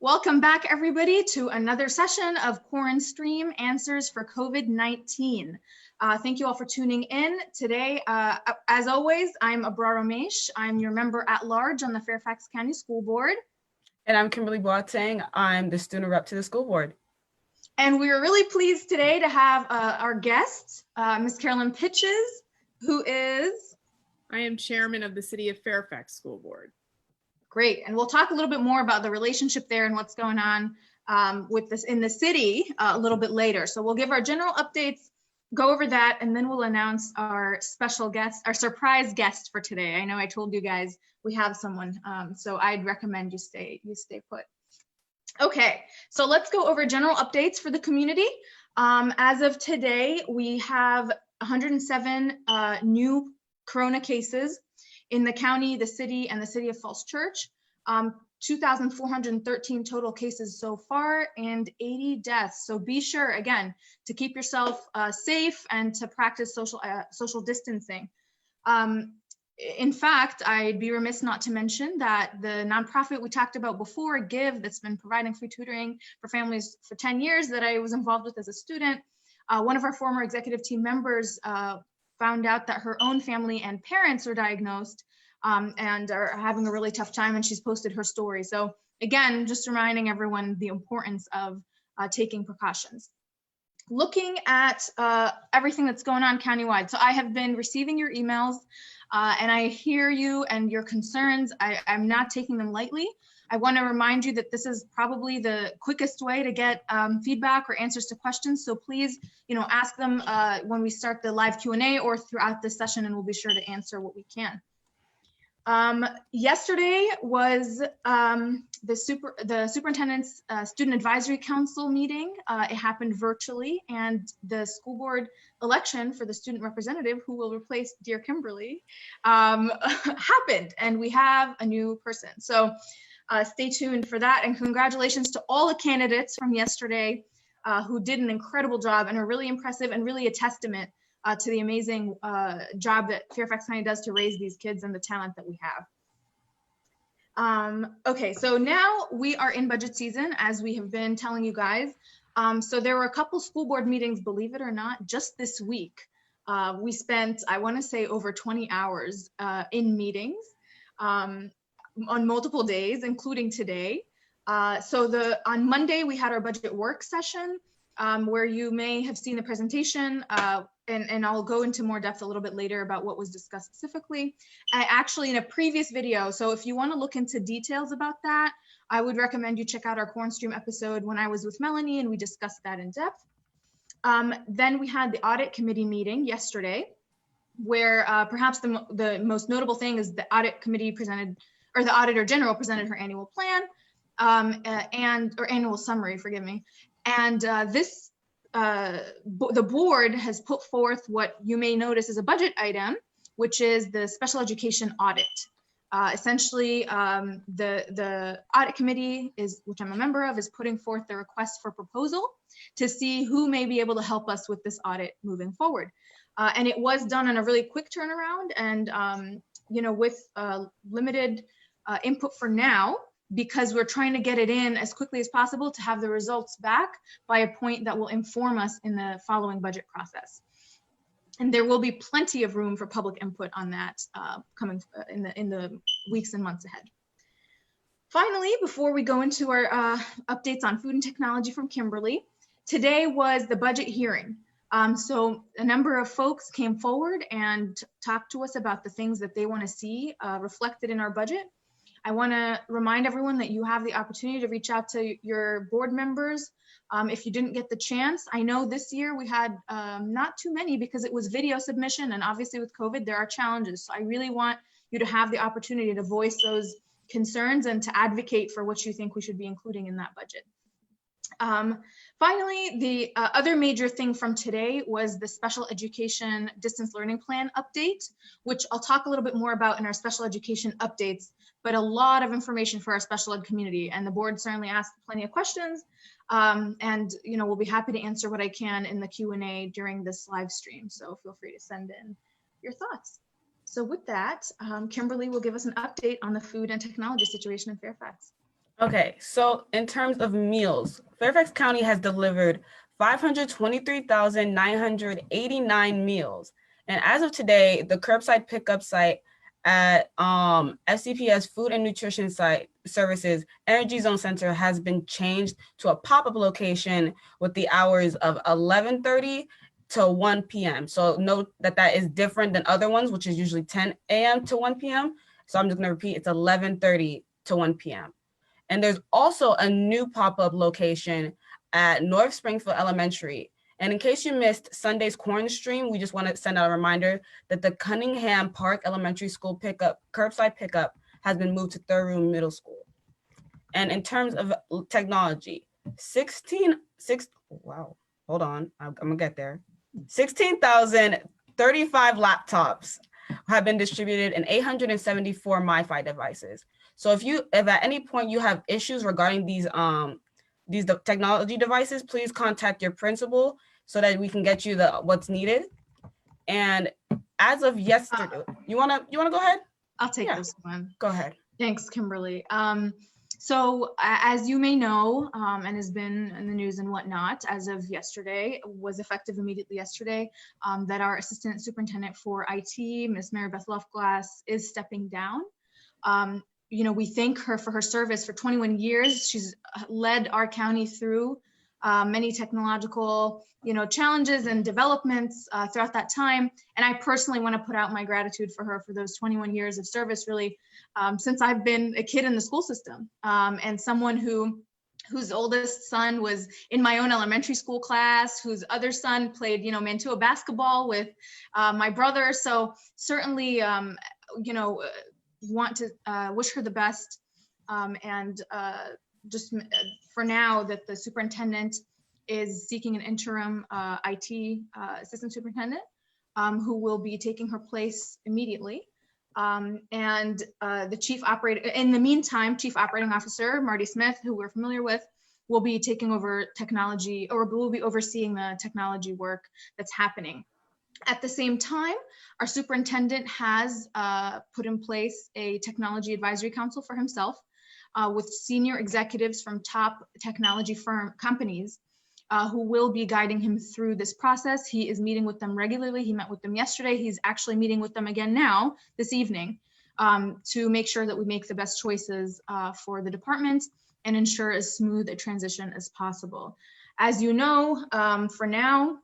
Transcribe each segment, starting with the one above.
Welcome back, everybody, to another session of QuaranSTREAM Answers for COVID-19. Thank you all for tuning in today. As always, I'm Abrar Omeish. I'm your member at large on the Fairfax County School Board. And I'm Kimberly Boateng. I'm the student rep to the school board. And we are really pleased today to have our guest, Ms. Carolyn Pitches, who is? I am chairman of the City of Fairfax School Board. Great, and we'll talk a little bit more about the relationship there and what's going on with this in the city a little bit later. So we'll give our general updates, go over that, and then we'll announce our special guest, our surprise guest for today. I know I told you guys we have someone, so I'd recommend you stay put. Okay, so let's go over general updates for the community. As of today, we have 107 new corona cases in the county, the city, and the City of Falls Church. 2,413 total cases so far and 80 deaths. So be sure, again, to keep yourself safe and to practice social distancing. In fact, I'd be remiss not to mention that the nonprofit we talked about before, Give, that's been providing free tutoring for families for 10 years that I was involved with as a student, one of our former executive team members found out that her own family and parents are diagnosed and are having a really tough time, and she's posted her story. So again, just reminding everyone the importance of taking precautions. Looking at everything that's going on countywide. So I have been receiving your emails and I hear you and your concerns. I'm not taking them lightly. I want to remind you that this is probably the quickest way to get feedback or answers to questions. So please, ask them when we start the live Q&A or throughout this session, and we'll be sure to answer what we can. Yesterday was the superintendent's student advisory council meeting. It happened virtually, and the school board election for the student representative who will replace dear Kimberly happened, and we have a new person. So stay tuned for that, and congratulations to all the candidates from yesterday who did an incredible job and are really impressive and really a testament to the amazing job that Fairfax County does to raise these kids and the talent that we have. Okay, so now we are in budget season, as we have been telling you guys. So there were a couple school board meetings, believe it or not, just this week. We spent, I want to say, over 20 hours in meetings on multiple days, including today. So on Monday, we had our budget work session where you may have seen the presentation. And I'll go into more depth a little bit later about what was discussed specifically. Actually, in a previous video, so if you want to look into details about that, I would recommend you check out our QuaranSTREAM episode when I was with Melanie and we discussed that in depth. Then we had the audit committee meeting yesterday, where perhaps the most notable thing is the audit committee presented, or the auditor general presented her annual plan or annual summary, forgive me. And the board has put forth what you may notice as a budget item, which is the special education audit. Essentially, the audit committee, which I'm a member of, is putting forth the request for proposal to see who may be able to help us with this audit moving forward. And it was done on a really quick turnaround and, with limited input for now, because we're trying to get it in as quickly as possible to have the results back by a point that will inform us in the following budget process. And there will be plenty of room for public input on that coming in the weeks and months ahead. Finally, before we go into our updates on food and technology from Kimberly, today was the budget hearing. So a number of folks came forward and talked to us about the things that they want to see reflected in our budget. I want to remind everyone that you have the opportunity to reach out to your board members if you didn't get the chance. I know this year we had not too many because it was video submission, and obviously with COVID there are challenges. So I really want you to have the opportunity to voice those concerns and to advocate for what you think we should be including in that budget. Finally, the other major thing from today was the special education distance learning plan update, which I'll talk a little bit more about in our special education updates, but a lot of information for our special ed community, and the board certainly asked plenty of questions, and we'll be happy to answer what I can in the Q&A during this live stream, so feel free to send in your thoughts. So with that, Kimberly will give us an update on the food and technology situation in Fairfax. Okay, so in terms of meals, Fairfax County has delivered 523,989 meals. And as of today, the curbside pickup site at FCPS Food and Nutrition Site Services Energy Zone Center has been changed to a pop-up location with the hours of 11:30 to 1 p.m. So note that that is different than other ones, which is usually 10 a.m. to 1 p.m. So I'm just going to repeat, it's 11:30 to 1 p.m. And there's also a new pop-up location at North Springfield Elementary. And in case you missed Sunday's QuaranSTREAM, we just want to send out a reminder that the Cunningham Park Elementary School curbside pickup has been moved to Third Room Middle School. And in terms of technology, 16,035 laptops have been distributed and 874 MiFi devices. So if at any point you have issues regarding these technology devices, please contact your principal so that we can get you what's needed. And as of yesterday, you wanna go ahead? I'll take this one. Go ahead. Thanks, Kimberly. So as you may know, and has been in the news and whatnot, as of yesterday, was effective immediately yesterday, that our Assistant Superintendent for IT, Ms. Mary Beth Lofglass, is stepping down. We thank her for her service for 21 years. She's led our county through many technological, challenges and developments throughout that time. And I personally want to put out my gratitude for her for those 21 years of service, really, since I've been a kid in the school system, and someone whose oldest son was in my own elementary school class, whose other son played, Mantua basketball with my brother. So certainly, want to wish her the best, and just for now that the superintendent is seeking an interim IT assistant superintendent who will be taking her place immediately. And the chief operating, in the meantime, Chief Operating Officer Marty Smith, who we're familiar with, will be taking over technology, or will be overseeing the technology work that's happening. At the same time, our superintendent has put in place a technology advisory council for himself with senior executives from top technology companies who will be guiding him through this process. He is meeting with them regularly. He met with them yesterday. He's actually meeting with them again now, this evening, to make sure that we make the best choices for the department and ensure as smooth a transition as possible. As you know, for now,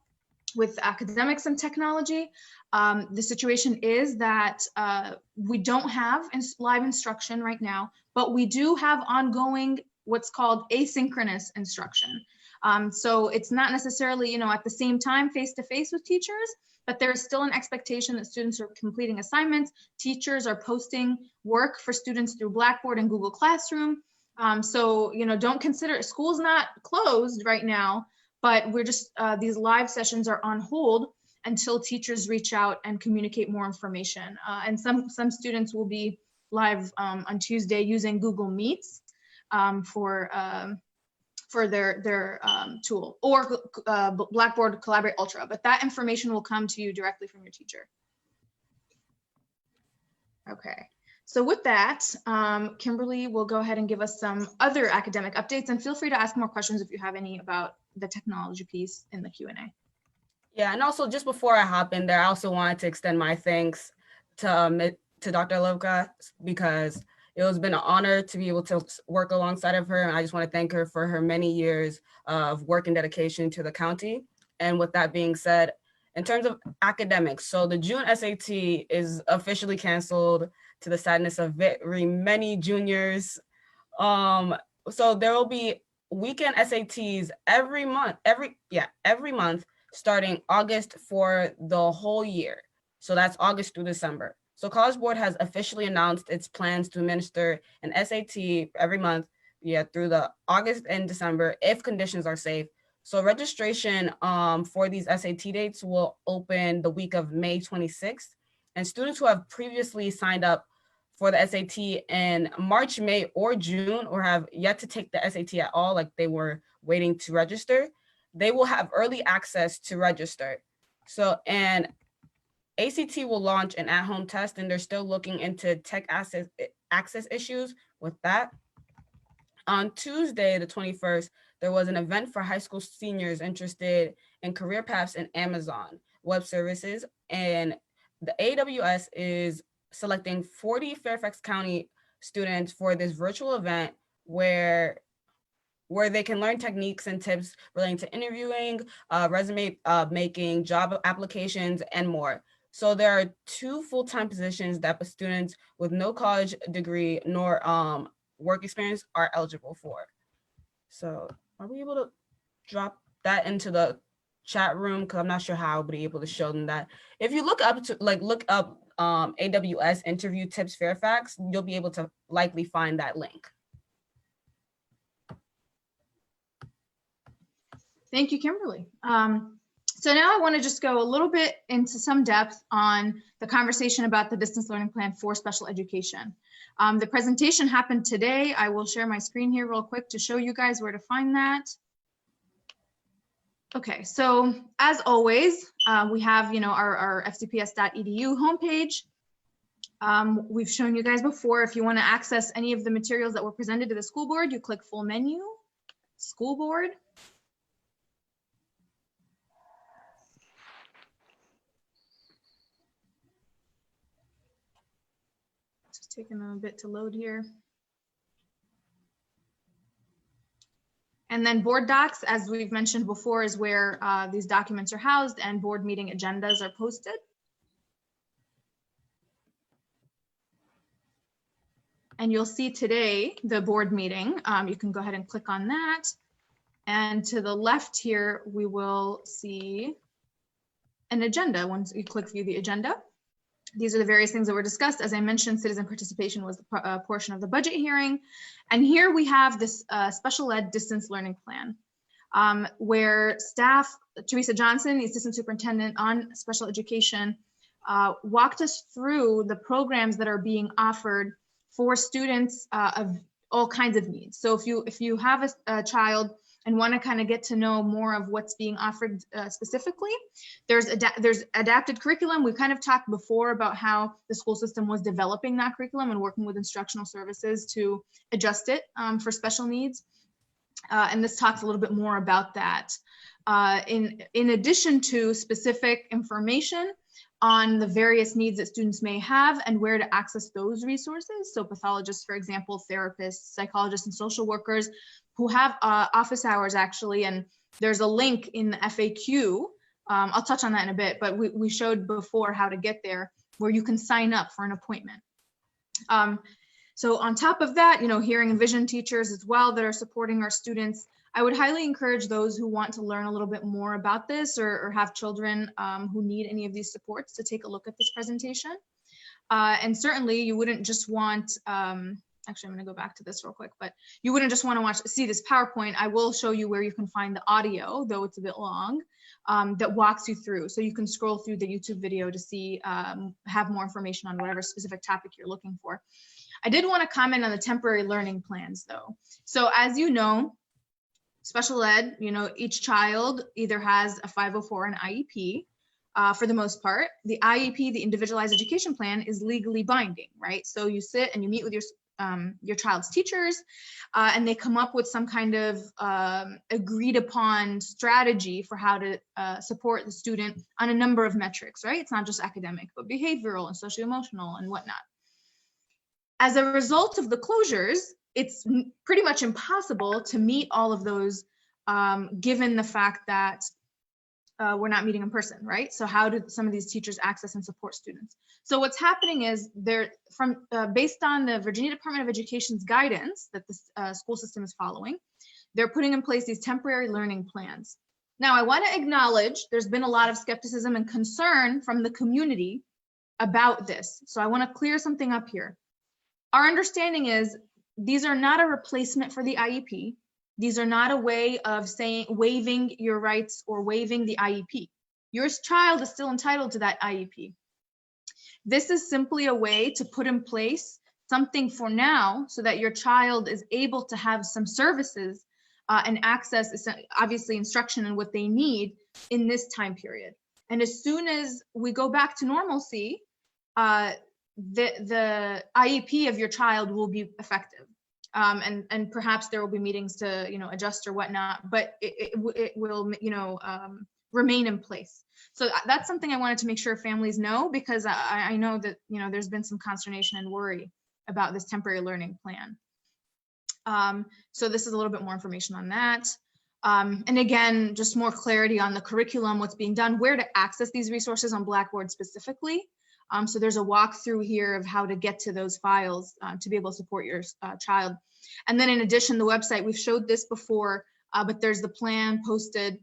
with academics and technology, the situation is that we don't have live instruction right now, but we do have ongoing what's called asynchronous instruction. So it's not necessarily, at the same time face-to-face with teachers, but there is still an expectation that students are completing assignments. Teachers are posting work for students through Blackboard and Google Classroom. So, don't consider, school's not closed right now, but we're just, these live sessions are on hold until teachers reach out and communicate more information. And some students will be live on Tuesday using Google Meets for their tool, or Blackboard Collaborate Ultra, but that information will come to you directly from your teacher. Okay. So with that, Kimberly will go ahead and give us some other academic updates, and feel free to ask more questions if you have any about the technology piece in the Q&A. Yeah, and also just before I hop in there, I also wanted to extend my thanks to Dr. Lovka, because it has been an honor to be able to work alongside of her. And I just want to thank her for her many years of work and dedication to the county. And with that being said, in terms of academics, so the June SAT is officially canceled, to the sadness of very many juniors. So there will be weekend SATs every month, starting August for the whole year. So that's August through December. So College Board has officially announced its plans to administer an SAT every month, through the August and December, if conditions are safe. So registration for these SAT dates will open the week of May 26th. And students who have previously signed up for the SAT in March, May, or June, or have yet to take the SAT at all, like they were waiting to register, they will have early access to register. So, and ACT will launch an at-home test, and they're still looking into tech access issues with that. on Tuesday, the 21st, there was an event for high school seniors interested in career paths in Amazon Web Services. And the AWS is selecting 40 Fairfax County students for this virtual event where they can learn techniques and tips relating to interviewing, resume making, job applications, and more. So there are 2 full-time positions that students with no college degree nor work experience are eligible for. So are we able to drop that into the chat room? Because I'm not sure how I'll be able to show them that. If you look up AWS interview tips Fairfax, you'll be able to likely find that link. Thank you, Kimberly. So now I want to just go a little bit into some depth on the conversation about the distance learning plan for special education. The presentation happened today. I will share my screen here real quick to show you guys where to find that. Okay, so as always, we have, our fcps.edu homepage. We've shown you guys before, if you want to access any of the materials that were presented to the school board, you click full menu, school board. Just taking a bit to load here. And then board docs, as we've mentioned before, is where these documents are housed and board meeting agendas are posted. And you'll see today the board meeting. You can go ahead and click on that. And to the left here, we will see an agenda. Once you click view the agenda, these are the various things that were discussed. As I mentioned, citizen participation was the portion of the budget hearing. And here we have this special ed distance learning plan, where staff, Teresa Johnson, the assistant superintendent on special education, walked us through the programs that are being offered for students of all kinds of needs. So if you have a child and want to kind of get to know more of what's being offered specifically, there's adapted curriculum. We've kind of talked before about how the school system was developing that curriculum and working with instructional services to adjust it for special needs. And this talks a little bit more about that. In addition to specific information on the various needs that students may have and where to access those resources. So pathologists, for example, therapists, psychologists, and social workers who have office hours actually, and there's a link in the FAQ. I'll touch on that in a bit, but we showed before how to get there, where you can sign up for an appointment. So on top of that, hearing and vision teachers as well that are supporting our students. I would highly encourage those who want to learn a little bit more about this or have children who need any of these supports to take a look at this presentation. And certainly you wouldn't just want, actually I'm gonna go back to this real quick, but you wouldn't just wanna see this PowerPoint. I will show you where you can find the audio, though it's a bit long, that walks you through. So you can scroll through the YouTube video to see, have more information on whatever specific topic you're looking for. I did wanna comment on the temporary learning plans though. So as you know, special ed, each child either has a 504 or an IEP. For the most part, the IEP, the individualized education plan, is legally binding, right? So you sit and you meet with your child's teachers, and they come up with some kind of agreed upon strategy for how to support the student on a number of metrics, right? It's not just academic, but behavioral and socio-emotional and whatnot. As a result of the closures, it's pretty much impossible to meet all of those given the fact that we're not meeting in person, right? So how do some of these teachers access and support students? So what's happening is based on the Virginia Department of Education's guidance that the school system is following, they're putting in place these temporary learning plans. Now, I want to acknowledge there's been a lot of skepticism and concern from the community about this. So I want to clear something up here. Our understanding is these are not a replacement for the IEP. These are not a way of waiving your rights or waiving the IEP. Your child is still entitled to that IEP. This is simply a way to put in place something for now so that your child is able to have some services and access, obviously, instruction and what they need in this time period. And as soon as we go back to normalcy, the IEP of your child will be effective. And perhaps there will be meetings to, adjust or whatnot, but it will, remain in place. So that's something I wanted to make sure families know, because I know that, there's been some consternation and worry about this temporary learning plan. So this is a little bit more information on that. And again, just more clarity on the curriculum, what's being done, where to access these resources on Blackboard specifically. So there's a walkthrough here of how to get to those files to be able to support your child. And then in addition, the website, we've showed this before, but there's the plan posted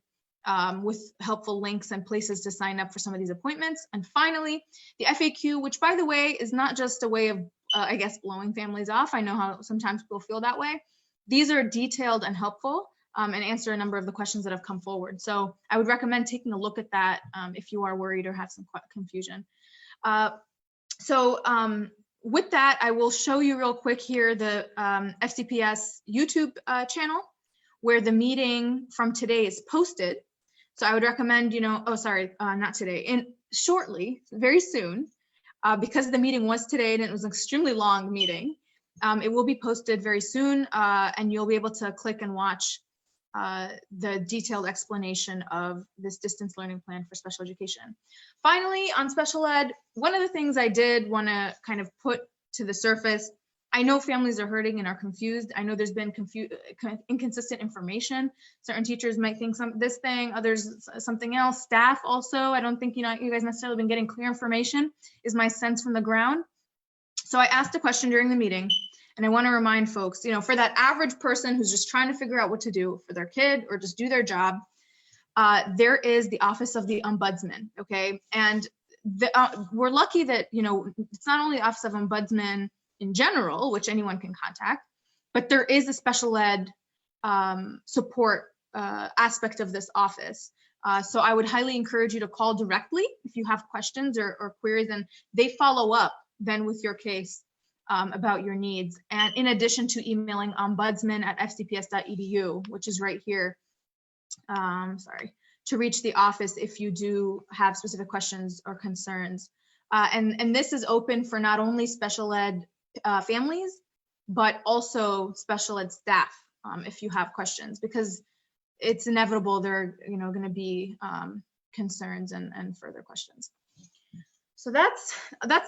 with helpful links and places to sign up for some of these appointments. And finally, the FAQ, which by the way, is not just a way of, I guess, blowing families off. I know how sometimes people feel that way. These are detailed and helpful and answer a number of the questions that have come forward. So I would recommend taking a look at that if you are worried or have some confusion. With that, I will show you real quick here the FCPS YouTube channel where the meeting from today is posted. So I would recommend, not today, shortly, very soon, because the meeting was today and it was an extremely long meeting. It will be posted very soon and you'll be able to click and watch the detailed explanation of this distance learning plan for special education. Finally, on special ed, one of the things I did want to kind of put to the surface, I know families are hurting and are confused. I know there's been inconsistent information. Certain teachers might think this thing, others something else. Staff also, I don't think you guys necessarily been getting clear information, is my sense from the ground. So I asked a question during the meeting, and I want to remind folks, for that average person who's just trying to figure out what to do for their kid or just do their job, there is the Office of the Ombudsman, okay? And we're lucky that, it's not only the Office of Ombudsman in general, which anyone can contact, but there is a special ed support aspect of this office. So I would highly encourage you to call directly if you have questions or queries, and they follow up then with your case about your needs. And in addition to emailing ombudsman@fcps.edu, which is right here, to reach the office if you do have specific questions or concerns. And this is open for not only special ed families, but also special ed staff if you have questions, because it's inevitable there are going to be concerns and further questions. So that's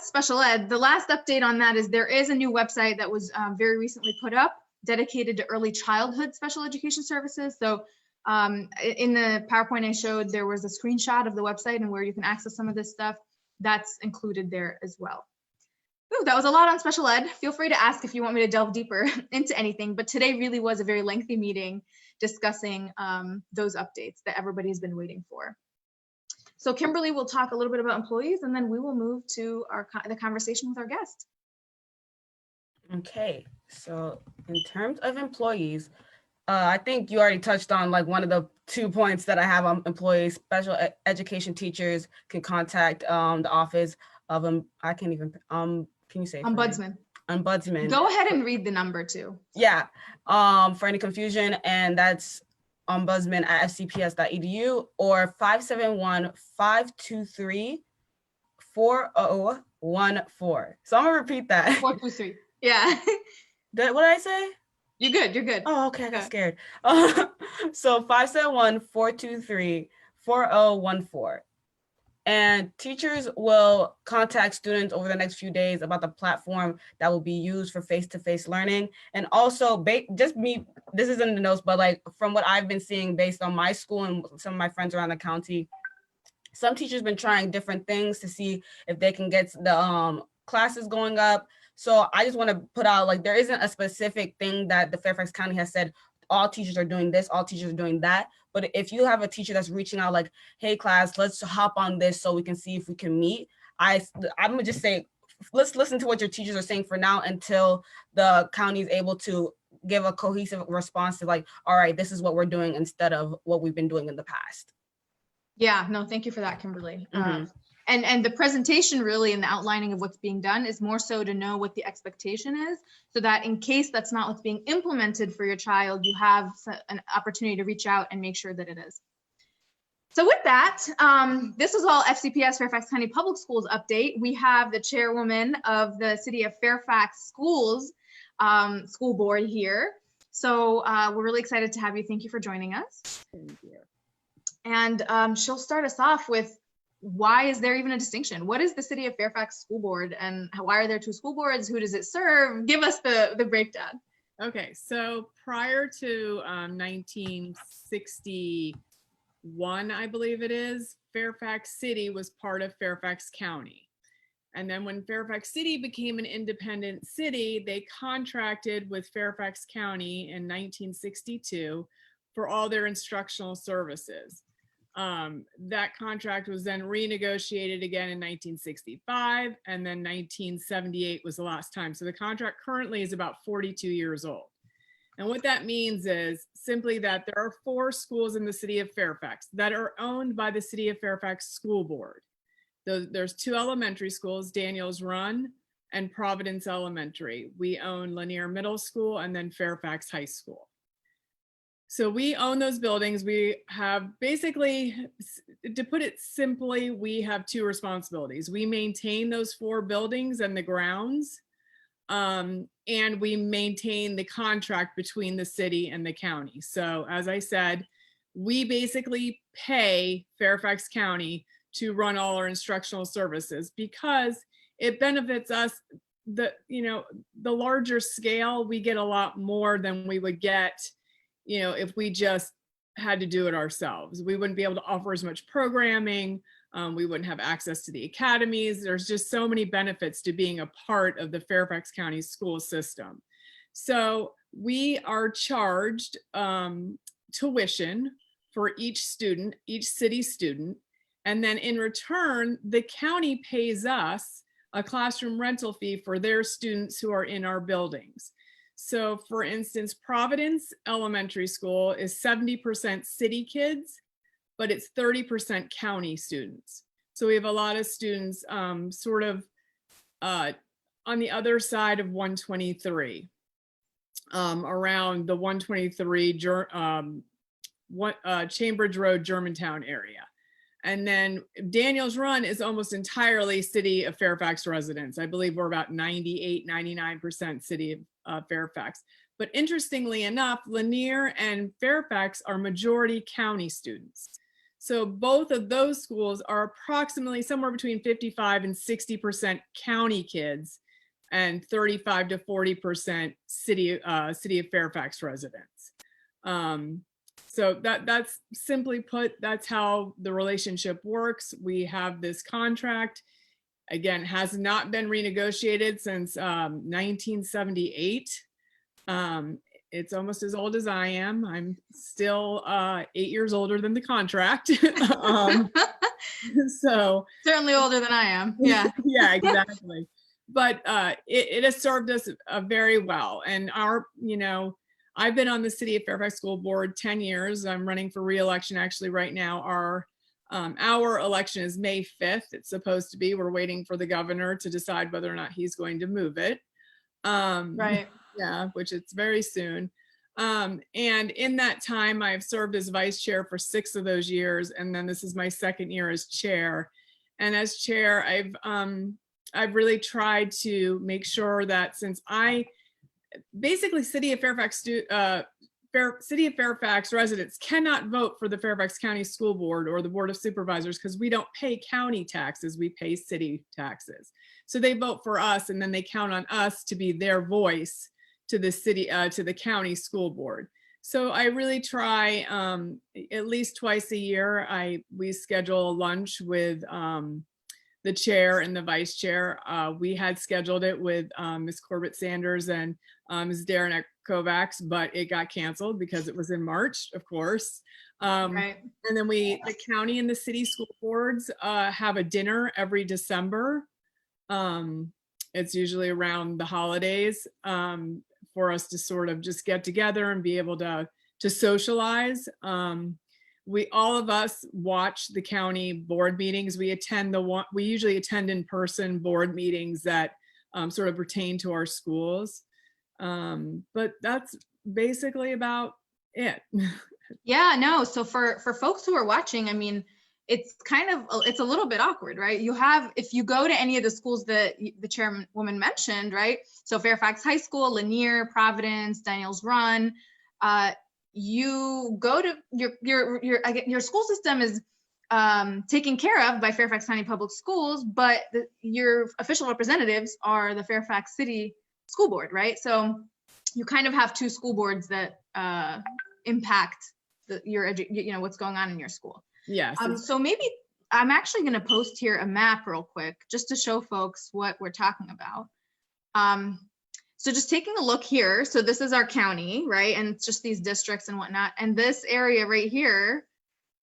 special ed. The last update on that is there is a new website that was very recently put up dedicated to early childhood special education services. So in the PowerPoint I showed, there was a screenshot of the website and where you can access some of this stuff. That's included there as well. Ooh, that was a lot on special ed. Feel free to ask if you want me to delve deeper into anything, but today really was a very lengthy meeting discussing those updates that everybody's been waiting for. So Kimberly will talk a little bit about employees, and then we will move to the conversation with our guest. Okay, so in terms of employees, I think you already touched on like one of the 2 points that I have on employees. Special education teachers can contact the office of I can't even can you say Ombudsman. Ombudsman. Go ahead and read the number too. Yeah, for any confusion, and that's ombudsman@fcps.edu or 571-523-4014. So I'm gonna repeat that. 423. Yeah. What did I say? You're good. You're good. Oh, okay. I got scared. So 571-423-4014. And teachers will contact students over the next few days about the platform that will be used for face-to-face learning. And also, this isn't in the notes, but like from what I've been seeing based on my school and some of my friends around the county, some teachers been trying different things to see if they can get the classes going up. So I just want to put out, like, there isn't a specific thing that the Fairfax County has said, all teachers are doing this, all teachers are doing that. But if you have a teacher that's reaching out like, hey class, let's hop on this so we can see if we can meet, I'm gonna just say, let's listen to what your teachers are saying for now until the county is able to give a cohesive response to like, all right, this is what we're doing instead of what we've been doing in the past. Yeah, no, thank you for that, Kimberly. And the presentation really and the outlining of what's being done is more so to know what the expectation is, so that in case that's not what's being implemented for your child, you have an opportunity to reach out and make sure that it is. So with that, this was all FCPS Fairfax County Public Schools update. We have the chairwoman of the City of Fairfax Schools school board here. So we're really excited to have you. Thank you for joining us. Thank you. And she'll start us off with, why is there even a distinction? What is the City of Fairfax School Board, and why are there two school boards? Who does it serve? Give us the breakdown. Okay, so prior to 1961, I believe it is, Fairfax City was part of Fairfax County. And then when Fairfax City became an independent city, they contracted with Fairfax County in 1962 for all their instructional services. That contract was then renegotiated again in 1965, and then 1978 was the last time. So the contract currently is about 42 years old. And what that means is simply that there are 4 schools in the city of Fairfax that are owned by the City of Fairfax School Board. There's 2 elementary schools, Daniels Run and Providence Elementary. We own Lanier Middle School and then Fairfax High School. So we own those buildings. We have basically, to put it simply, we have 2 responsibilities. We maintain those 4 buildings and the grounds, and we maintain the contract between the city and the county. So as I said, we basically pay Fairfax County to run all our instructional services because it benefits us. The larger scale, we get a lot more than we would get if we just had to do it ourselves. We wouldn't be able to offer as much programming. We wouldn't have access to the academies. There's just so many benefits to being a part of the Fairfax County school system. So we are charged tuition for each student, each city student. And then in return, the county pays us a classroom rental fee for their students who are in our buildings. So for instance, Providence Elementary School is 70% city kids, but it's 30% county students. So we have a lot of students sort of on the other side of 123, around the 123 Chambridge Road, Germantown area. And then Daniels Run is almost entirely City of Fairfax residents. I believe we're about 98, 99% City of Fairfax. But interestingly enough, Lanier and Fairfax are majority county students. So both of those schools are approximately somewhere between 55 and 60% county kids and 35 to 40% City of Fairfax residents. So that's simply put, that's how the relationship works. We have this contract, again, has not been renegotiated since 1978. It's almost as old as I am. I'm still 8 years older than the contract. So certainly older than I am. Yeah. Yeah, exactly. But it has served us very well. And I've been on the City of Fairfax School Board 10 years. I'm running for re-election actually right now. Our election is May 5th. It's supposed to be. We're waiting for the governor to decide whether or not he's going to move it. Right. Yeah, which it's very soon. And in that time, I've served as vice chair for 6 of those years. And then this is my 2nd year as chair. And as chair, I've really tried to make sure that since basically City of Fairfax residents cannot vote for the Fairfax County School Board or the Board of Supervisors because we don't pay county taxes, we pay city taxes. So they vote for us and then they count on us to be their voice to the city, to the county school board. So I really try at least twice a year, we schedule a lunch with the chair and the vice chair. We had scheduled it with Ms. Corbett Sanders and Ms. Darren Kovacs, but it got canceled because it was in March, of course. Right. And then the county and the city school boards have a dinner every December. It's usually around the holidays for us to sort of just get together and be able to socialize. All of us watch the county board meetings. We usually attend in-person board meetings that sort of pertain to our schools. But that's basically about it. Yeah, no. So for folks who are watching, I mean, it's kind of, it's a little bit awkward, right? You have, if you go to any of the schools that the chairwoman mentioned, right? So Fairfax High School, Lanier, Providence, Daniels Run, you go to your school system is taken care of by Fairfax County Public Schools, but your official representatives are the Fairfax City School Board, right? So you kind of have two school boards that impact what's going on in your school. Yes. So maybe I'm actually going to post here a map real quick just to show folks what we're talking about. So just taking a look here. So this is our county, right? And it's just these districts and whatnot. And this area right here,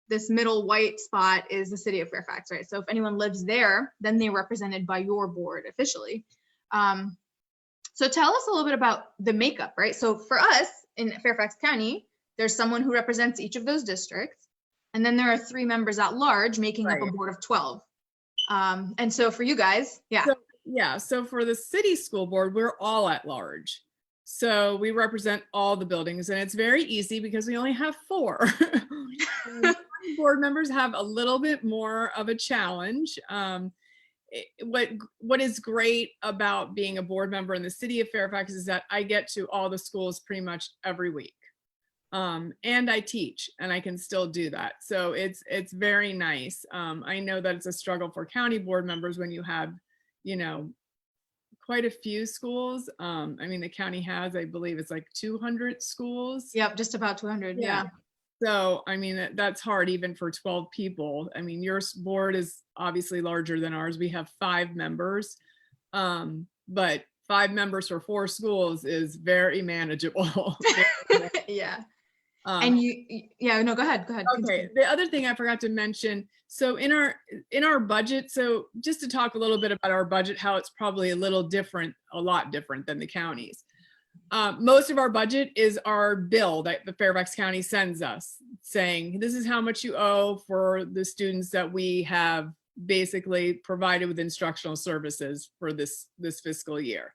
this middle white spot is the city of Fairfax, right? So if anyone lives there, then they're represented by your board officially. So tell us a little bit about the makeup, right? So for us in Fairfax County, there's someone who represents each of those districts. And then there are 3 members at large making up a board of 12. And so for you guys, So for the city school board, we're all at large. So we represent all the buildings, and it's very easy because we only have 4. Board members have a little bit more of a challenge. What is great about being a board member in the city of Fairfax is that I get to all the schools pretty much every week. And I teach, and I can still do that. So it's very nice. I know that it's a struggle for county board members when you have, quite a few schools. I mean, the county has, I believe it's like 200 schools. Yep, just about 200. Yeah. So, I mean, that's hard even for 12 people. I mean, your board is obviously larger than ours. We have 5 members, but 5 members for 4 schools is very manageable. Yeah. And no, go ahead. Okay. The other thing I forgot to mention, so in our budget, so just to talk a little bit about our budget, how it's probably a lot different than the counties. Most of our budget is our bill that the Fairfax County sends us saying, this is how much you owe for the students that we have basically provided with instructional services for this fiscal year.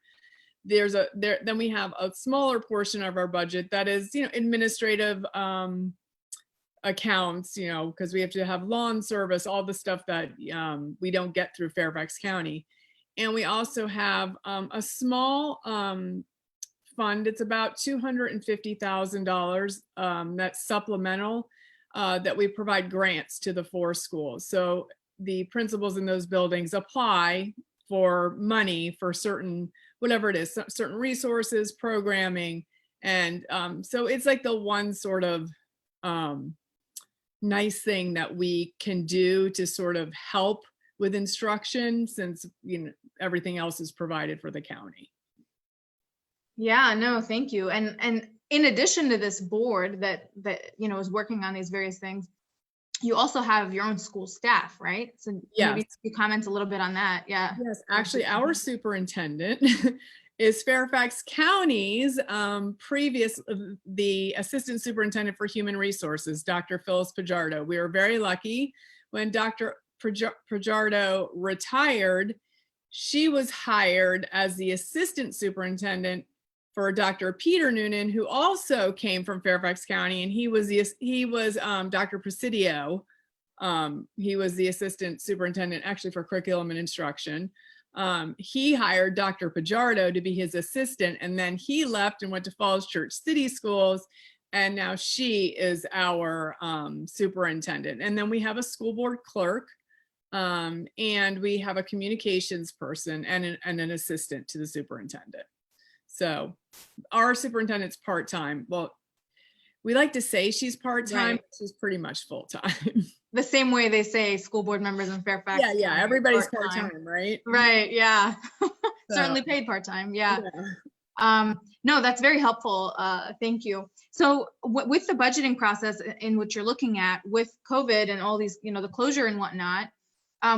Then we have a smaller portion of our budget that is, administrative accounts, because we have to have lawn service, all the stuff that we don't get through Fairfax County. And we also have a small fund. It's about $250,000 that's supplemental that we provide grants to the 4 schools. So the principals in those buildings apply for money for certain, whatever it is, certain resources, programming. And so it's like the one sort of nice thing that we can do to sort of help with instruction, since everything else is provided for the county. Yeah, no, thank you. And in addition to this board that is working on these various things, you also have your own school staff, right? So maybe you comment a little bit on that. Yeah. Yes, actually, our superintendent is Fairfax County's the assistant superintendent for human resources, Dr. Phyllis Pajardo. We were very lucky when Dr. Pajardo retired. She was hired as the assistant superintendent for Dr. Peter Noonan, who also came from Fairfax County, and he was Dr. Presidio. He was the assistant superintendent actually for curriculum and instruction. He hired Dr. Pajardo to be his assistant, and then he left and went to Falls Church City Schools, and now she is our superintendent. And then we have a school board clerk, and we have a communications person and an assistant to the superintendent. So our superintendent's part-time. Well, we like to say she's part-time, right. She's pretty much full-time. The same way they say school board members in Fairfax. Yeah, everybody's part-time, right? Right, yeah. Certainly paid part-time, yeah. No, that's very helpful. Thank you. So with the budgeting process in which you're looking at with COVID and all these, the closure and whatnot,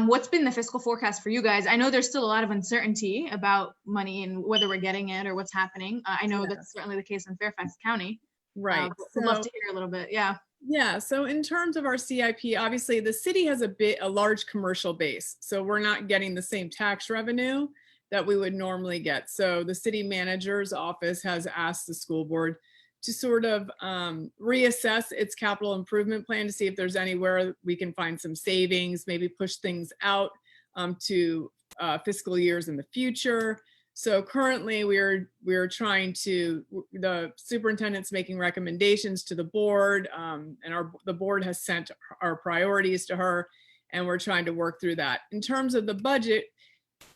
what's been the fiscal forecast for you guys? I know there's still a lot of uncertainty about money and whether we're getting it or what's happening. I know that's certainly the case in Fairfax County. Right. I'd love to hear a little bit. Yeah. Yeah. So in terms of our CIP, obviously the city has a large commercial base. So we're not getting the same tax revenue that we would normally get. So the city manager's office has asked the school board to sort of reassess its capital improvement plan to see if there's anywhere we can find some savings, maybe push things out to fiscal years in the future. So currently we're trying to, the superintendent's making recommendations to the board, and the board has sent our priorities to her, and we're trying to work through that. In terms of the budget,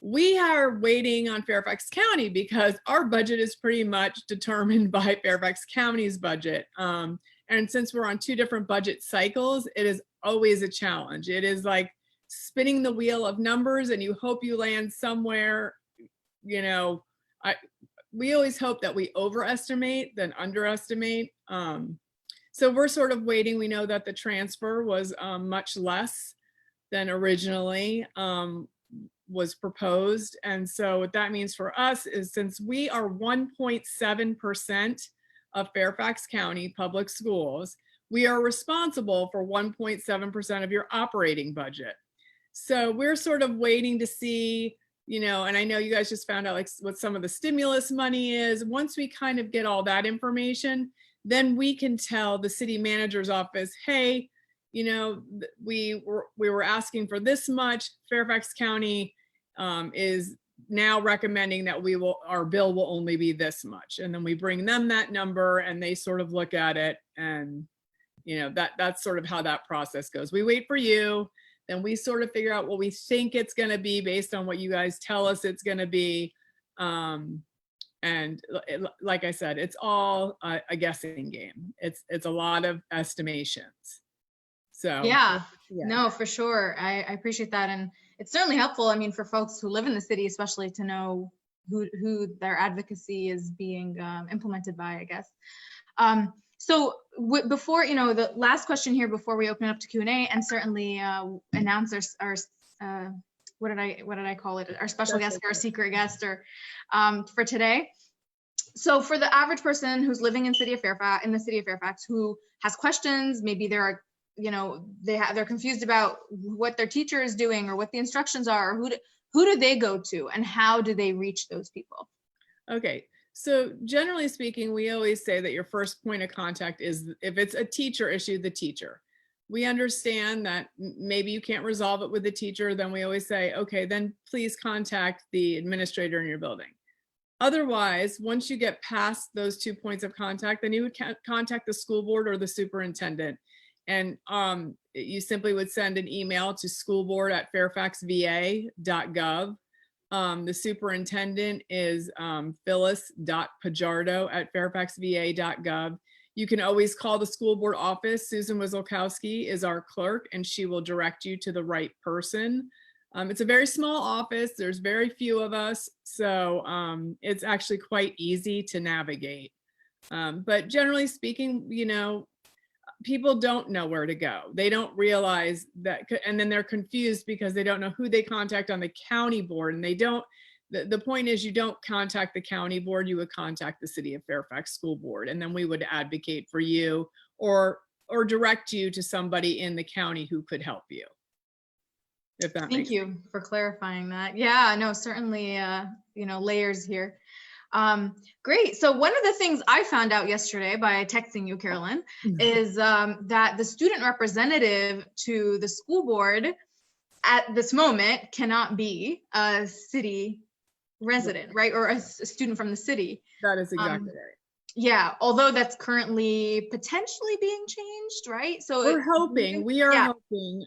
we are waiting on Fairfax County because our budget is pretty much determined by Fairfax County's budget. And since we're on 2 different budget cycles, it is always a challenge. It is like spinning the wheel of numbers and you hope you land somewhere. You know, we always hope that we overestimate than underestimate. So we're sort of waiting. We know that the transfer was much less than originally was proposed. And so what that means for us is, since we are 1.7% of Fairfax County public schools, we are responsible for 1.7% of your operating budget. So we're sort of waiting to see, you know, and I know you guys just found out like what some of the stimulus money is. Once we kind of get all that information, then we can tell the city manager's office, hey, you know, we were asking for this much. Fairfax County is now recommending that our bill will only be this much. And then we bring them that number and they sort of look at it, and, you know, that's sort of how that process goes. We wait for you, then we sort of figure out what we think it's going to be based on what you guys tell us it's going to be. And like I said, it's all a guessing game. It's a lot of estimations. So yeah, no, for sure. I appreciate that. And it's certainly helpful, I mean, for folks who live in the city, especially, to know who their advocacy is being implemented by, I guess. So before, you know, the last question here before we open up to Q&A, and certainly announce our what did I call it? Our special guest, our secret guest, or for today. So for the average person who's living in the city of Fairfax, who has questions, maybe there are, you know, they're confused about what their teacher is doing or what the instructions are, or who do they go to, and how do they reach those people? Okay, so generally speaking, we always say that your first point of contact is, if it's a teacher issue, the teacher. We understand that maybe you can't resolve it with the teacher, then we always say, okay, then please contact the administrator in your building. Otherwise, once you get past those 2 points of contact, then you would contact the school board or the superintendent. And you simply would send an email to schoolboard@fairfaxva.gov. The superintendent is phyllis.pajardo@fairfaxva.gov. You can always call the school board office. Susan Wizolkowski is our clerk, and she will direct you to the right person. It's a very small office. There's very few of us, so it's actually quite easy to navigate. But generally speaking, you know, people don't know where to go. They don't realize that, and then they're confused because they don't know who they contact on the county board, and they don't, the point is, you don't contact the county board, you would contact the City of Fairfax School Board, and then we would advocate for you or direct you to somebody in the county who could help you. If that Thank you for clarifying that. Yeah, no, certainly, you know, layers here. Great. So one of the things I found out yesterday by texting you, Carolyn, is that the student representative to the school board at this moment cannot be a city resident, right? Or a student from the city. That is exactly right. Yeah, although that's currently potentially being changed, right? So we are hoping.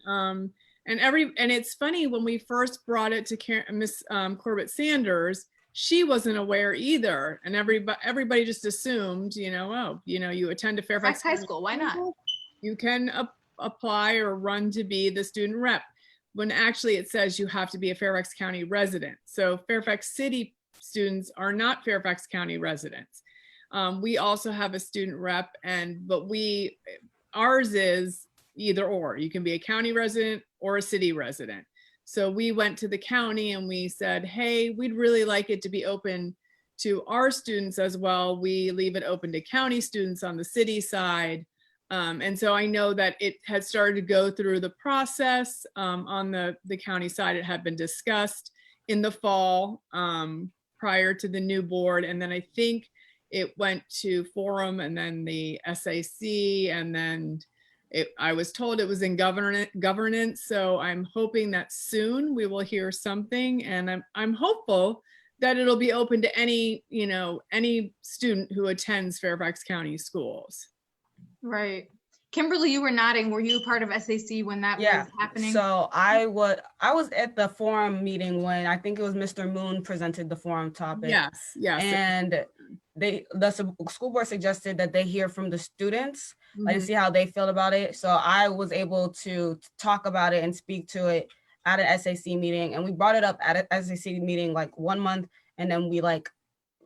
And it's funny, when we first brought it to Miss Corbett Sanders, she wasn't aware either, and everybody just assumed, you know, oh, you know, you attend to Fairfax High School, why not? You can apply or run to be the student rep, when actually it says you have to be a Fairfax County resident. So Fairfax City students are not Fairfax County residents. We also have a student rep, but ours is either or. You can be a county resident or a city resident. So we went to the county and we said, hey, we'd really like it to be open to our students as well. We leave it open to county students on the city side. And so I know that it had started to go through the process on the county side. It had been discussed in the fall prior to the new board. And then I think it went to forum and then the SAC, and then I was told it was in governance. So I'm hoping that soon we will hear something, and I'm hopeful that it'll be open to any, any student who attends Fairfax County schools. Right. Kimberly, you were nodding. Were you part of SAC when that was happening? So I was at the forum meeting when I think it was Mr. Moon presented the forum topic. Yes. And the school board suggested that they hear from the students and see how they feel about it. So I was able to talk about it and speak to it at an SAC meeting, and we brought it up at an SAC meeting like 1 month, and then we like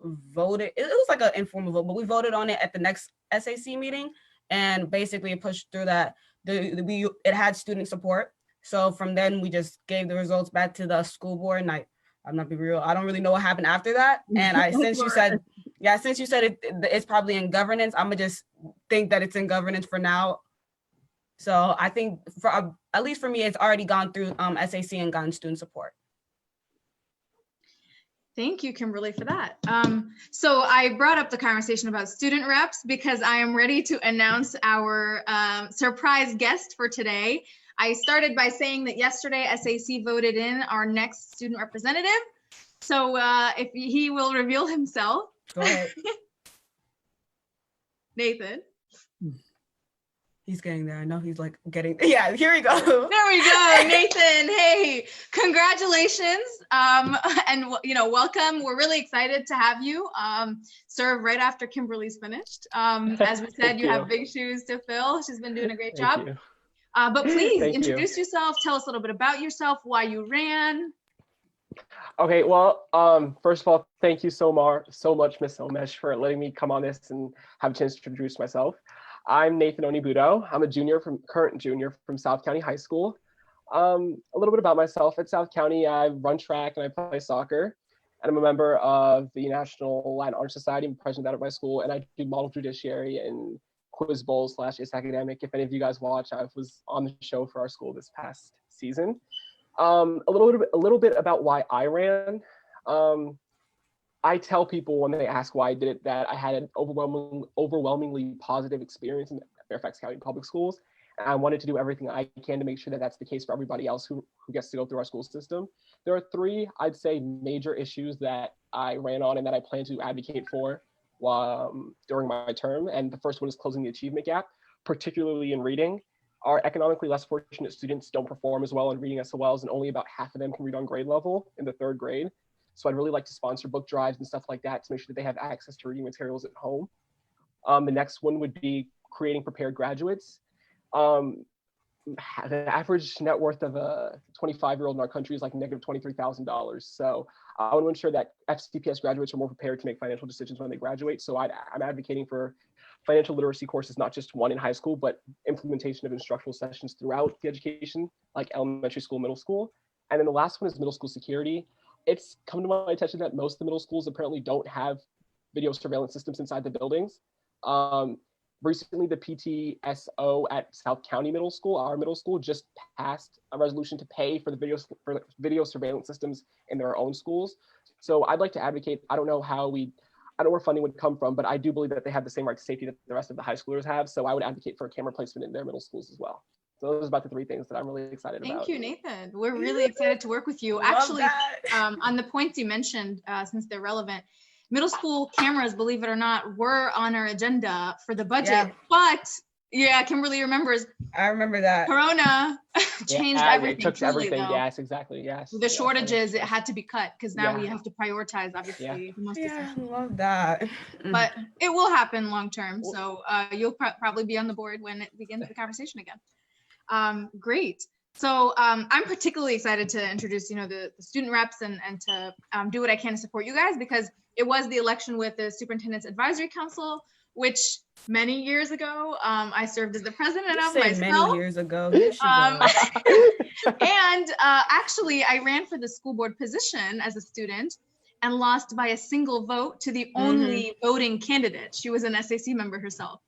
voted. It was like an informal vote, but we voted on it at the next SAC meeting. And basically it pushed through that. It had student support. So from then we just gave the results back to the school board, and I'm not being real, I don't really know what happened after that. And since you said it's probably in governance, I'm gonna just think that it's in governance for now. So I think for at least for me, it's already gone through SAC and gotten student support. Thank you, Kimberly, for that. So I brought up the conversation about student reps because I am ready to announce our surprise guest for today. I started by saying that yesterday SAC voted in our next student representative. So if he will reveal himself. Go ahead. Nathan. He's getting there. I know he's like getting, yeah, here we go. There we go, Nathan. Hey, congratulations. And welcome. We're really excited to have you serve right after Kimberly's finished. As we said, you have big shoes to fill. She's been doing a great job. But please introduce yourself. Tell us a little bit about yourself, why you ran. Okay, well, first of all, thank you so much, Ms. Omeish, for letting me come on this and have a chance to introduce myself. I'm Nathan Onibudo. I'm a current junior from South County High School. A little bit about myself. At South County, I run track and I play soccer. And I'm a member of the National Latin Honor Society. I'm president of that at my school. And I do model judiciary and quiz bowl / is academic. If any of you guys watch, I was on the show for our school this past season. A little bit about why I ran. I tell people when they ask why I did it that I had an overwhelmingly positive experience in Fairfax County Public Schools. And I wanted to do everything I can to make sure that that's the case for everybody else who gets to go through our school system. There are 3, I'd say, major issues that I ran on and that I plan to advocate for during my term. And the first one is closing the achievement gap, particularly in reading. Our economically less fortunate students don't perform as well in reading SOLs, and only about half of them can read on grade level in the 3rd grade. So I'd really like to sponsor book drives and stuff like that to make sure that they have access to reading materials at home. The next one would be creating prepared graduates. The average net worth of a 25-year-old in our country is like negative $23,000. So I want to ensure that FCPS graduates are more prepared to make financial decisions when they graduate. So I'm advocating for financial literacy courses, not just one in high school, but implementation of instructional sessions throughout the education, like elementary school, middle school. And then the last one is middle school security. It's come to my attention that most of the middle schools apparently don't have video surveillance systems inside the buildings. Recently, the PTSO at South County Middle School, our middle school, just passed a resolution to pay for the video surveillance systems in their own schools. So I'd like to advocate. I don't know where funding would come from, but I do believe that they have the same right to safety that the rest of the high schoolers have. So I would advocate for a camera placement in their middle schools as well. So those are about the 3 things that I'm really excited about. Thank you, Nathan. We're really excited to work with you. Actually, on the points you mentioned, since they're relevant, middle school cameras, believe it or not, were on our agenda for the budget. Yeah. But yeah, Kimberly remembers. I remember that. Corona changed everything. It took everything. Yes, exactly. Yes. The shortages, it had to be cut because now we have to prioritize, obviously. I love that. But it will happen long term. So you'll probably be on the board when it begins the conversation again. Great. So I'm particularly excited to introduce, the student reps and to do what I can to support you guys, because it was the election with the Superintendent's Advisory Council, which many years ago I served as the president of myself. Many years ago. And actually, I ran for the school board position as a student and lost by a single vote to the only voting candidate. She was an SAC member herself.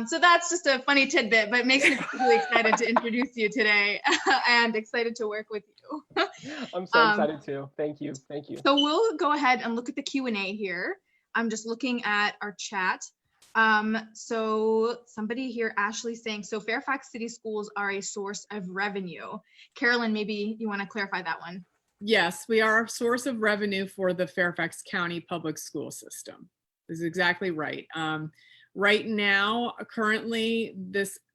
So that's just a funny tidbit, but it makes me really excited to introduce you today and excited to work with you. I'm so excited too. Thank you. Thank you. So we'll go ahead and look at the Q&A here. I'm just looking at our chat. So somebody here, Ashley, saying, so Fairfax City schools are a source of revenue. Carolyn, maybe you want to clarify that one. Yes, we are a source of revenue for the Fairfax County public school system. This is exactly right. Right now, currently,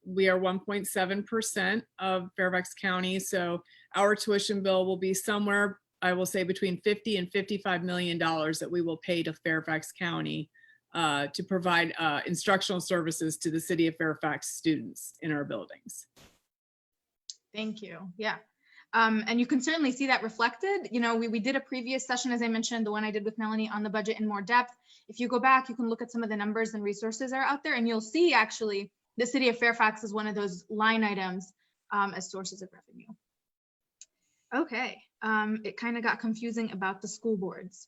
we are 1.7% of Fairfax County. So our tuition bill will be somewhere, I will say, between $50 and $55 million that we will pay to Fairfax County to provide instructional services to the City of Fairfax students in our buildings. Thank you. Yeah. And you can certainly see that reflected. You know, we did a previous session, as I mentioned, the one I did with Melanie on the budget in more depth. If you go back, you can look at some of the numbers and resources that are out there, and you'll see actually the City of Fairfax is one of those line items as sources of revenue. Okay, it kind of got confusing about the school boards.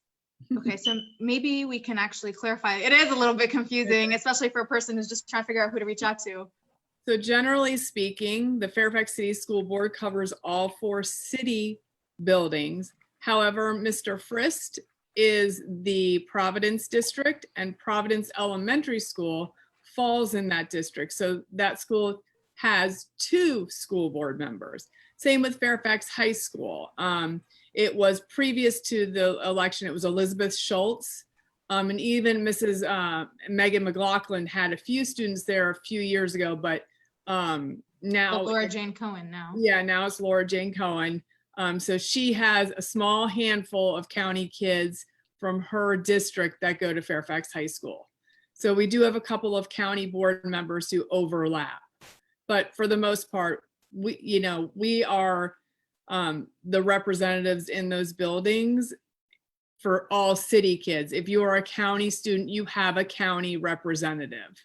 Okay, so maybe we can actually clarify. It is a little bit confusing, especially for a person who's just trying to figure out who to reach out to. So generally speaking, the Fairfax City School Board covers all 4 city buildings. However, Mr. Frist is the Providence district, and Providence Elementary School falls in that district. So that school has 2 school board members. Same with Fairfax High School. It was previous to the election, it was Elizabeth Schultz. And even Mrs. Megan McLaughlin had a few students there a few years ago, but now Laura Jane Cohen now. Yeah, now it's Laura Jane Cohen. So she has a small handful of county kids from her district that go to Fairfax High School. So we do have a couple of county board members who overlap, but for the most part, we are the representatives in those buildings for all city kids. If you are a county student, you have a county representative.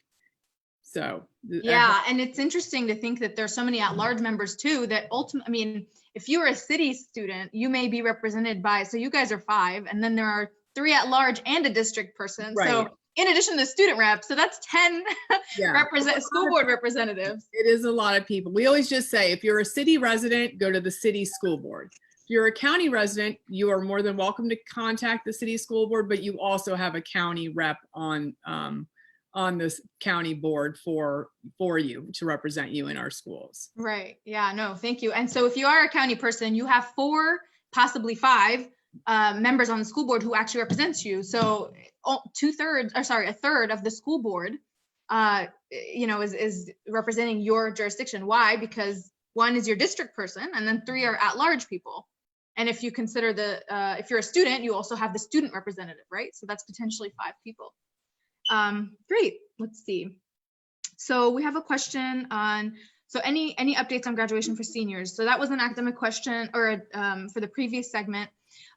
So yeah, and it's interesting to think that there's so many at-large members too that ultimately, I mean, if you're a city student, you may be represented by, so you guys are 5, and then there are 3 at-large and a district person. Right. So in addition to the student rep, so that's 10 yeah. school board representatives. It is a lot of people. We always just say, if you're a city resident, go to the city school board. If you're a county resident, you are more than welcome to contact the city school board, but you also have a county rep on this county board for you to represent you in our schools. Right. Yeah, no, thank you. And so if you are a county person, you have 4, possibly 5 members on the school board who actually represents you. So a third of the school board, is representing your jurisdiction. Why? Because 1 is your district person, and then 3 are at-large people. And if you consider if you're a student, you also have the student representative, right? So that's potentially 5 people. Great. Let's see. So we have a question on, so any updates on graduation for seniors? So that was an academic question, or for the previous segment.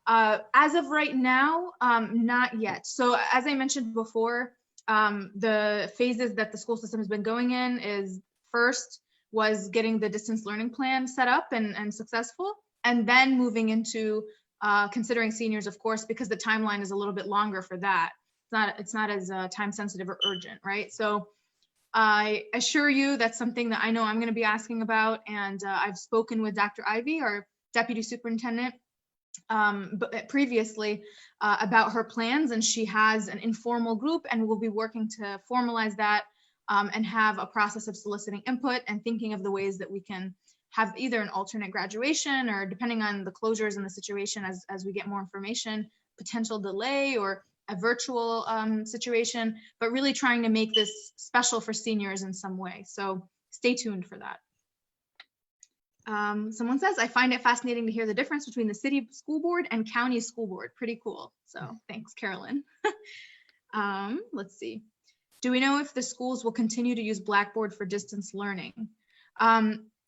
As of right now, not yet. So as I mentioned before, the phases that the school system has been going in is first was getting the distance learning plan set up and successful, and then moving into considering seniors, of course, because the timeline is a little bit longer for that. It's not as time sensitive or urgent, right? So I assure you that's something that I know I'm going to be asking about, and I've spoken with Dr. Ivy, our deputy superintendent, previously about her plans, and she has an informal group, and we'll be working to formalize that and have a process of soliciting input and thinking of the ways that we can have either an alternate graduation, or depending on the closures and the situation as we get more information, potential delay or a virtual situation, but really trying to make this special for seniors in some way. So stay tuned for that. Someone says, I find it fascinating to hear the difference between the city school board and county school board. Pretty cool. So thanks, Carolyn. Let's see. Do we know if the schools will continue to use Blackboard for distance learning?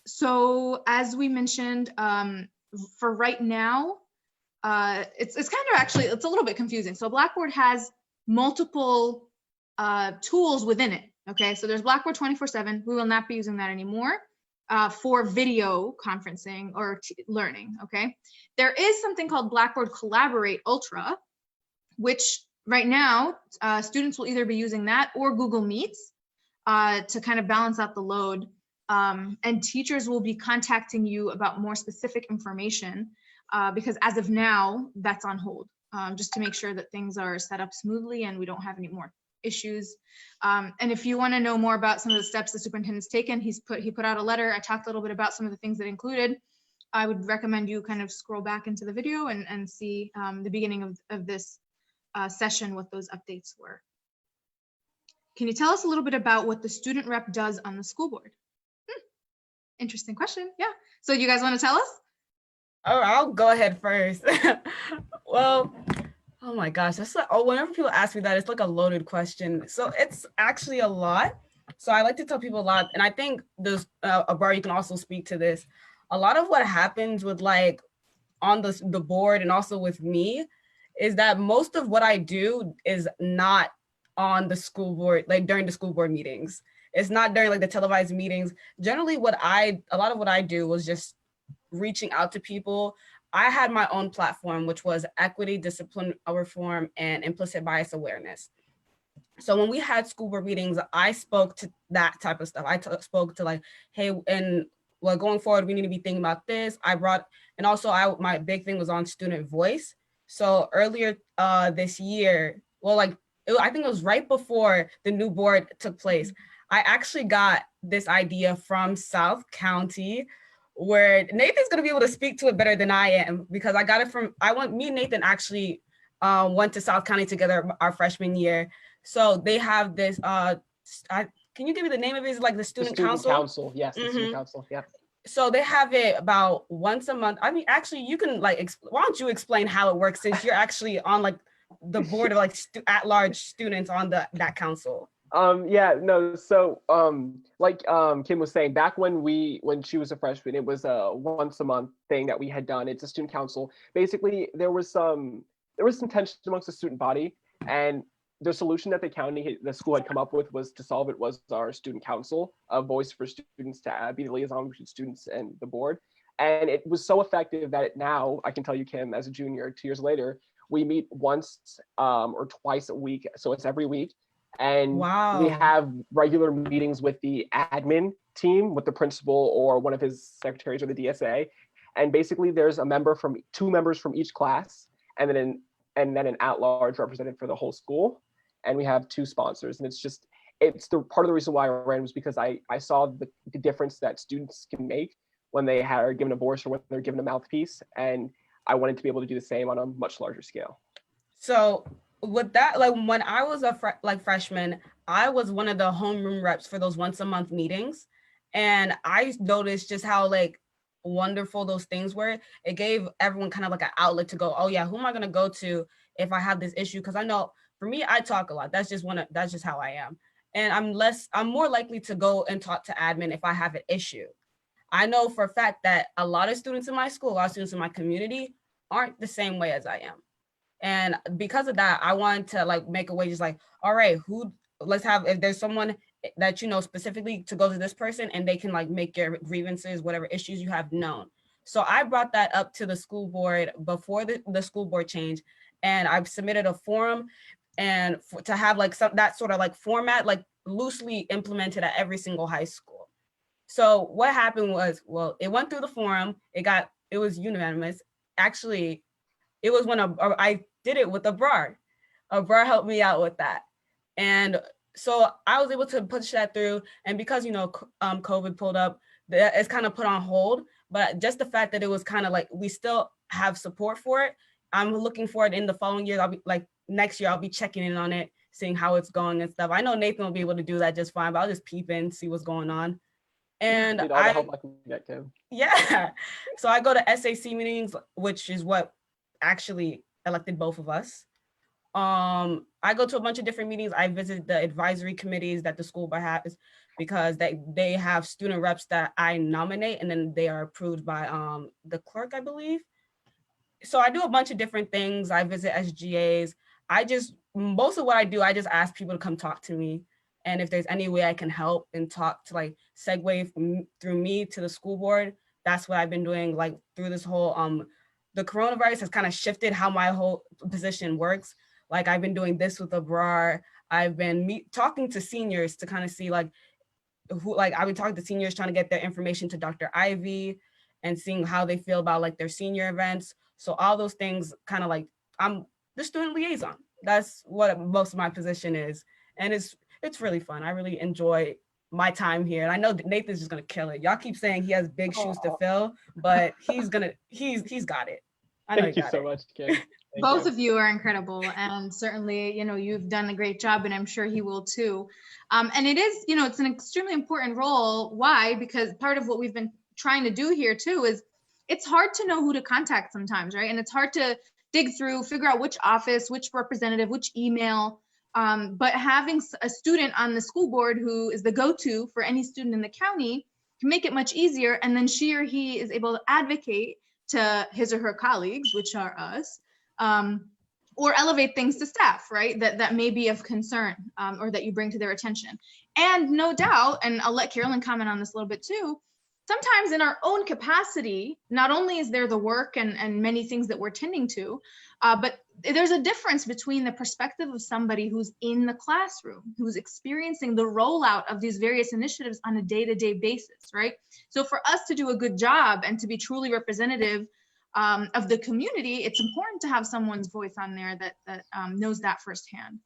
So as we mentioned, for right now, it's kind of actually, it's a little bit confusing. So Blackboard has multiple tools within it. Okay, so there's Blackboard 24/7. We will not be using that anymore for video conferencing or learning. Okay, there is something called Blackboard Collaborate Ultra, which right now students will either be using that or Google Meets to kind of balance out the load. And teachers will be contacting you about more specific information because as of now, that's on hold. just to make sure that things are set up smoothly and we don't have any more issues. And if you want to know more about some of the steps the superintendent's taken, he put out a letter. I talked a little bit about some of the things that included. I would recommend you kind of scroll back into the video and see the beginning of this session, what those updates were. Can you tell us a little bit about what the student rep does on the school board? Interesting question. Yeah. So you guys want to tell us? Oh, I'll go ahead first. Well, oh my gosh, that's like, oh, whenever people ask me that, it's like a loaded question. So it's actually a lot. So I like to tell people a lot, and I think there's Abrar, you can also speak to this. A lot of what happens with like on the board and also with me is that most of what I do is not on the school board, like during the school board meetings. It's not during like the televised meetings. Generally a lot of what I do was just reaching out to people. I had my own platform, which was equity, discipline reform, and implicit bias awareness. So when we had school board meetings, I spoke to that type of stuff. I spoke to like, hey, and well, going forward, we need to be thinking about this. And also my big thing was on student voice. So earlier this year, well, I think it was right before the new board took place, I actually got this idea from South County, where Nathan's gonna be able to speak to it better than I am, because I got it from, me and Nathan actually went to South County together our freshman year. So they have this, can you give me the name of it? Is it like the student council? Yes, the student council, yeah. So they have it about once a month. I mean, actually you can like, why don't you explain how it works, since you're actually on like the board of like at-large students on that council. Yeah, no, so like Kim was saying, back when she was a freshman, it was a once a month thing that we had done. It's a student council. Basically, there was some tension amongst the student body, and the solution that the school had come up with was to solve it was our student council, a voice for students to be the liaison between students and the board. And it was so effective that now, I can tell you, Kim, as a junior, 2 years later, we meet once or twice a week. So it's every week. And wow. We have regular meetings with the admin team, with the principal or one of his secretaries or the DSA. And basically there's two members from each class, and then an at-large representative for the whole school. And we have 2 sponsors. And it's the part of the reason why I ran was because I saw the difference that students can make when they are given a voice or when they're given a mouthpiece. And I wanted to be able to do the same on a much larger scale. So with that, like when I was a freshman, I was one of the homeroom reps for those once a month meetings. And I noticed just how like wonderful those things were. It gave everyone kind of like an outlet to go, oh yeah, who am I going to go to if I have this issue? Because I know for me, I talk a lot. That's just how I am. And I'm more likely to go and talk to admin if I have an issue. I know for a fact that a lot of students in my school, a lot of students in my community aren't the same way as I am. And because of that, I wanted to like make a way just like, all right, if there's someone that you know specifically to go to this person and they can like make your grievances, whatever issues you have known. So I brought that up to the school board before the school board change, and I've submitted a forum and to have like that sort of like format like loosely implemented at every single high school. So what happened was, well, it went through the forum, it was unanimous. Actually, it was when I did it with Abrar. Abrar helped me out with that. And so I was able to push that through. And because, COVID pulled up, it's kind of put on hold. But just the fact that it was kind of like, we still have support for it. I'm looking forward in the following year. I'll be like next year, I'll be checking in on it, seeing how it's going and stuff. I know Nathan will be able to do that just fine, but I'll just peep in, see what's going on. And all the help I can get, Kim. Yeah. So I go to SAC meetings, which is what actually elected both of us. I go to a bunch of different meetings. I visit the advisory committees that the school board has, because they have student reps that I nominate, and then they are approved by the clerk, I believe. So I do a bunch of different things. I visit SGAs. Most of what I do, I just ask people to come talk to me. And if there's any way I can help and talk to like segue through me to the school board, that's what I've been doing like through this whole, the coronavirus has kind of shifted how my whole position works. Like I've been doing this with Abrar. I've been talking to seniors to kind of see like I've been talking to seniors trying to get their information to Dr. Ivy and seeing how they feel about like their senior events. So all those things kind of like, I'm the student liaison. That's what most of my position is. And it's really fun. I really enjoy my time here. And I know Nathan's just gonna kill it. Y'all keep saying he has big shoes to fill, but he's got it. I know Thank you so much, Kim. Both of you are incredible, and certainly, you've done a great job, and I'm sure he will too. And it is, it's an extremely important role. Why? Because part of what we've been trying to do here too is it's hard to know who to contact sometimes, right? And it's hard to dig through, figure out which office, which representative, which email. But having a student on the school board who is the go-to for any student in the county can make it much easier. And then she or he is able to advocate to his or her colleagues, which are us, or elevate things to staff, right? That may be of concern, or that you bring to their attention. And no doubt, and I'll let Carolyn comment on this a little bit too, sometimes in our own capacity, not only is there the work and many things that we're tending to, but there's a difference between the perspective of somebody who's in the classroom, who's experiencing the rollout of these various initiatives on a day-to-day basis, right? So for us to do a good job and to be truly representative of the community, it's important to have someone's voice on there that knows that firsthand.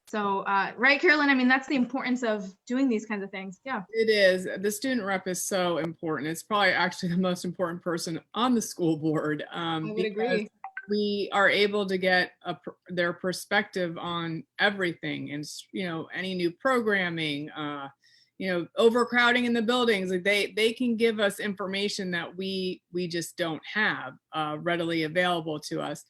So, right, Carolyn, I mean, that's the importance of doing these kinds of things. Yeah. It is. The student rep is so important. It's probably actually the most important person on the school board. I would agree. We are able to get their perspective on everything, and any new programming, overcrowding in the buildings. Like they can give us information that we just don't have readily available to us.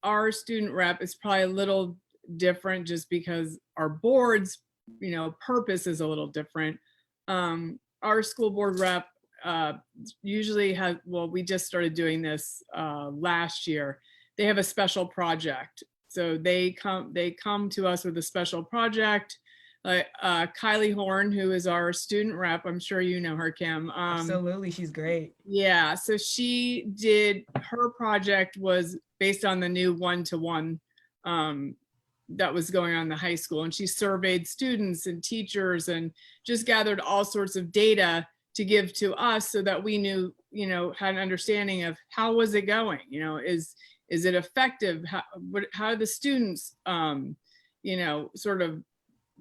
Our student rep is probably a little different just because our board's purpose is a little different. Our school board rep usually has, we just started doing this last year. They have a special project. So they come to us with a special project. Kylie Horn, who is our student rep, I'm sure you know her, Kim. Absolutely, she's great. Yeah, so her project was based on the new one-to-one that was going on in the high school. And she surveyed students and teachers and just gathered all sorts of data to give to us so that we knew, had an understanding of how was it going? Is it effective? How are the students, sort of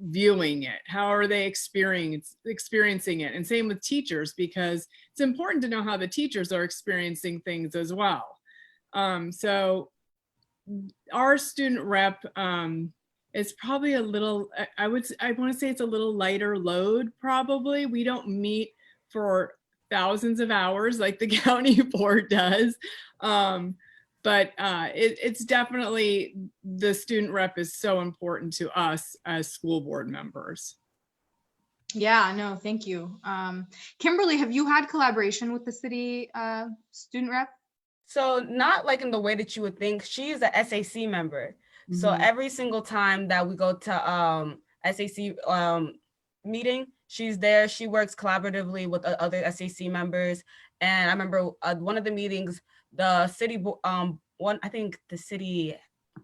viewing it? How are they experiencing it? And same with teachers, because it's important to know how the teachers are experiencing things as well. So our student rep is probably a little, I want to say it's a little lighter load probably. We don't meet for thousands of hours like the county board does. But it's definitely, the student rep is so important to us as school board members. Yeah, no, thank you. Kimberly, have you had collaboration with the city student rep? So not like in the way that you would think. She is a SAC member. Mm-hmm. So every single time that we go to SAC meeting, she's there. She works collaboratively with other SAC members. And I remember one of the meetings, the city, I think the city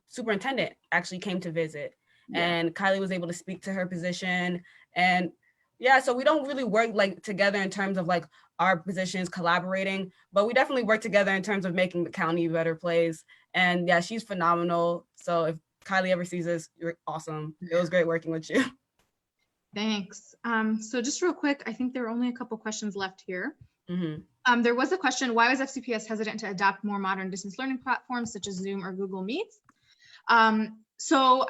superintendent actually came to visit, and Kylie was able to speak to her position. And yeah, so we don't really work like together in terms of like our positions collaborating, but we definitely work together in terms of making the county a better place. And yeah, she's phenomenal. So if Kylie ever sees this, you're awesome. It was great working with you. Thanks. So just real quick, I think there are only a couple questions left here. Mm-hmm. There was a question, why was FCPS hesitant to adopt more modern distance learning platforms such as Zoom or Google Meets? So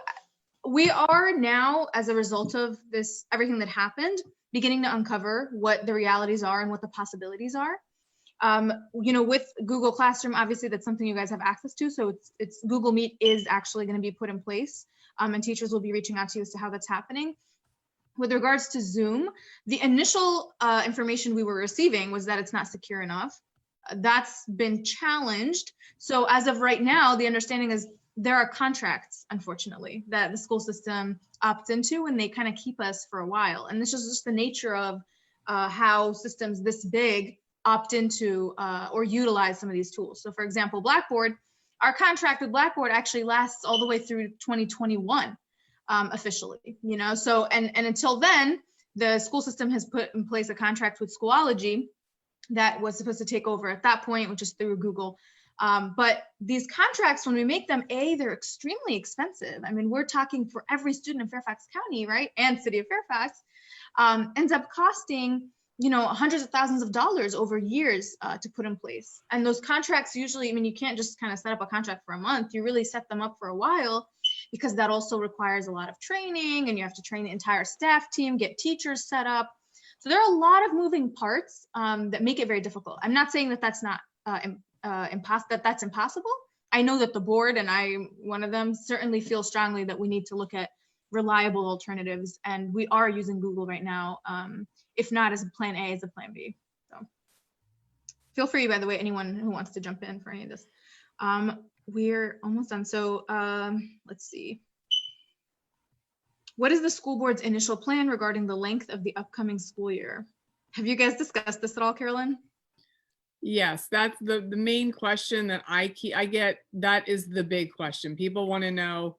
we are now, as a result of this, everything that happened, beginning to uncover what the realities are and what the possibilities are. With Google Classroom, obviously that's something you guys have access to. So it's Google Meet is actually going to be put in place, and teachers will be reaching out to you as to how that's happening. With regards to Zoom, the initial information we were receiving was that it's not secure enough. That's been challenged. So as of right now, the understanding is there are contracts, unfortunately, that the school system opts into, and they kind of keep us for a while. And this is just the nature of how systems this big opt into or utilize some of these tools. So for example, Blackboard, our contract with Blackboard actually lasts all the way through 2021. Officially, so and until then, the school system has put in place a contract with Schoology that was supposed to take over at that point, which is through Google. But these contracts, when we make them, they're extremely expensive. I mean, we're talking for every student in Fairfax County, right? And City of Fairfax, ends up costing, hundreds of thousands of dollars over years to put in place. And those contracts usually, I mean, you can't just kind of set up a contract for a month. You really set them up for a while, because that also requires a lot of training, and you have to train the entire staff team, get teachers set up. So there are a lot of moving parts that make it very difficult. I'm not saying that that's not that's impossible. I know that the board, and I'm one of them, certainly feel strongly that we need to look at reliable alternatives, and we are using Google right now, if not as a plan A, as a plan B. So feel free, by the way, anyone who wants to jump in for any of this. We're almost done. So let's see. What is the school board's initial plan regarding the length of the upcoming school year? Have you guys discussed this at all, Carolyn? Yes, that's the main question that I get. That is the big question. People want to know,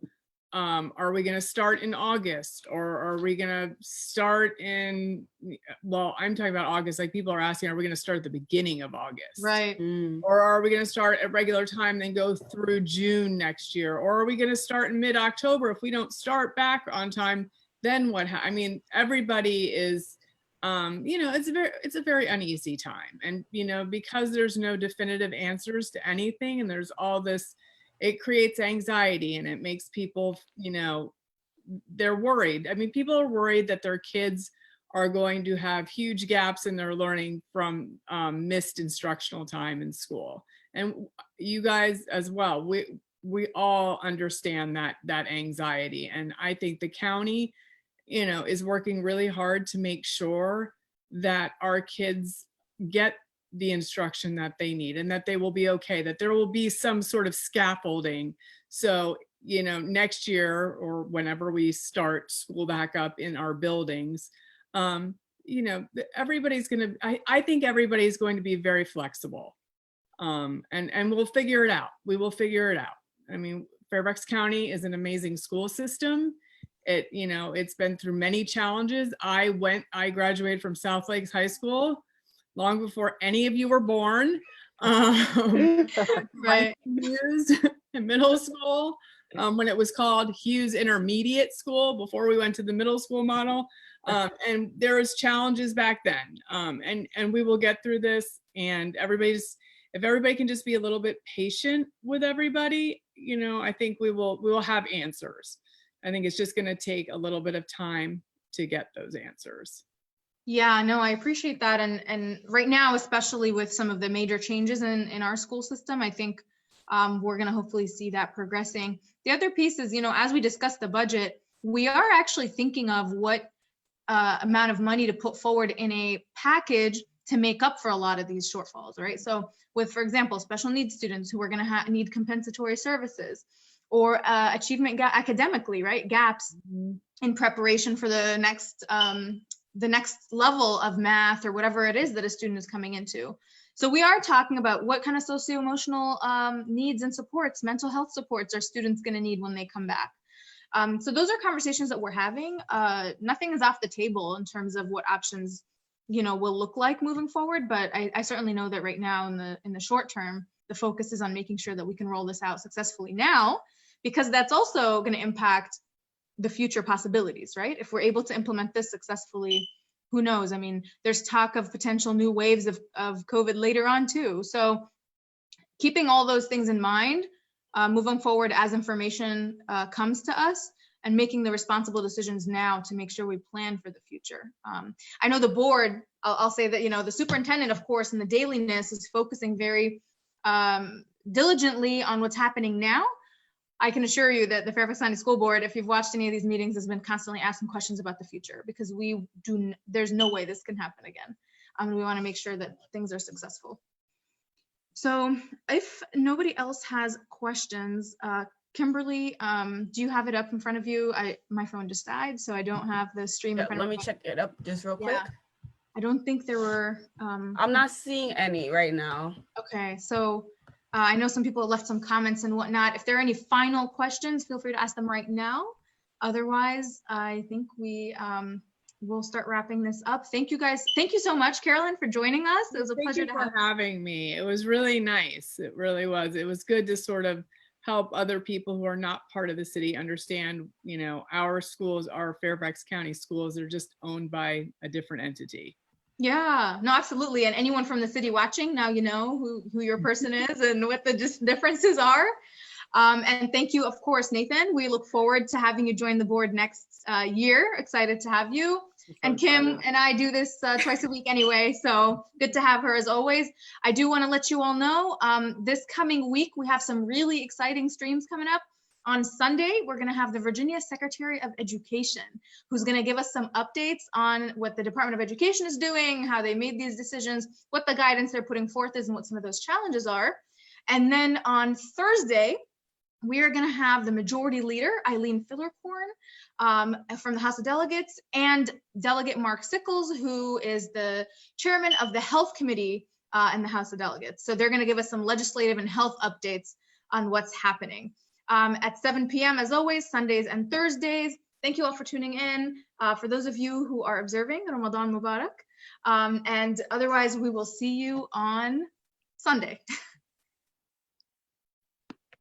are we going to start in August, or are we going to start in, well, I'm talking about August. Like, people are asking, are we going to start at the beginning of August? Right. Or are we going to start at regular time, then go through June next year? Or are we going to start in mid-October? If we don't start back on time, then what? I mean, everybody is, it's a very uneasy time. And, because there's no definitive answers to anything, and there's all this, it creates anxiety, and it makes people, they're worried. I mean, people are worried that their kids are going to have huge gaps in their learning from missed instructional time in school. And you guys as well, we all understand that anxiety. And I think the county, is working really hard to make sure that our kids get the instruction that they need, and that they will be okay, that there will be some sort of scaffolding. So, next year, or whenever we start school back up in our buildings, everybody's going to, I think everybody's going to be very flexible. And we'll figure it out. We will figure it out. I mean, Fairfax County is an amazing school system. It's been through many challenges. I graduated from South Lakes High School long before any of you were born. Right. Years in middle school, when it was called Hughes Intermediate School, before we went to the middle school model. And there was challenges back then. And we will get through this, and if everybody can just be a little bit patient with everybody, I think we will have answers. I think it's just going to take a little bit of time to get those answers. Yeah, no, I appreciate that. And right now, especially with some of the major changes in our school system, I think we're going to hopefully see that progressing. The other piece is, as we discuss the budget, we are actually thinking of what amount of money to put forward in a package to make up for a lot of these shortfalls, right? So with, for example, special needs students who are going to need compensatory services, or achievement academically, right? Gaps in preparation for the next level of math, or whatever it is that a student is coming into. So we are talking about what kind of socio-emotional needs and supports, mental health supports, are students going to need when they come back. So those are conversations that we're having. Nothing is off the table in terms of what options, will look like moving forward. But I certainly know that right now in the short term, the focus is on making sure that we can roll this out successfully now, because that's also going to impact the future possibilities, right? If we're able to implement this successfully, who knows? I mean, there's talk of potential new waves of COVID later on too. So keeping all those things in mind, moving forward as information comes to us, and making the responsible decisions now to make sure we plan for the future. I know the board, I'll say that, the superintendent, of course, in the dailiness is focusing very diligently on what's happening now. I can assure you that the Fairfax County School Board, if you've watched any of these meetings, has been constantly asking questions about the future, because there's no way this can happen again. We want to make sure that things are successful. So if nobody else has questions, Kimberly, do you have it up in front of you? My phone just died, so I don't have the stream in front of me. Let me check it up just real quick. I don't think there were. I'm not seeing any right now. Okay, so I know some people left some comments and whatnot. If there are any final questions, feel free to ask them right now. Otherwise, I think we we'll start wrapping this up. Thank you guys. Thank you so much, Carolyn, for joining us. It was a pleasure to have you for having me. It was really nice. It really was. It was good to sort of help other people who are not part of the city understand, you know, our schools, our Fairfax County schools, they're just owned by a different entity. Yeah, no, absolutely. And anyone from the city watching, now you know who your person is and what the just differences are. And thank you, of course, Nathan. We look forward to having you join the board next year. Excited to have you. And Kim and I do this twice a week anyway, so good to have her as always. I do want to let you all know, this coming week, we have some really exciting streams coming up. On Sunday, we're going to have the Virginia Secretary of Education, who's going to give us some updates on what the Department of Education is doing, how they made these decisions, what the guidance they're putting forth is, and what some of those challenges are. And then on Thursday, we are going to have the Majority Leader, Eileen Fillercorn, from the House of Delegates, and Delegate Mark Sickles, who is the chairman of the Health Committee in the House of Delegates. So they're going to give us some legislative and health updates on what's happening. At 7 p.m. as always, Sundays and Thursdays. Thank you all for tuning in. For those of you who are observing, Ramadan Mubarak. And otherwise, we will see you on Sunday.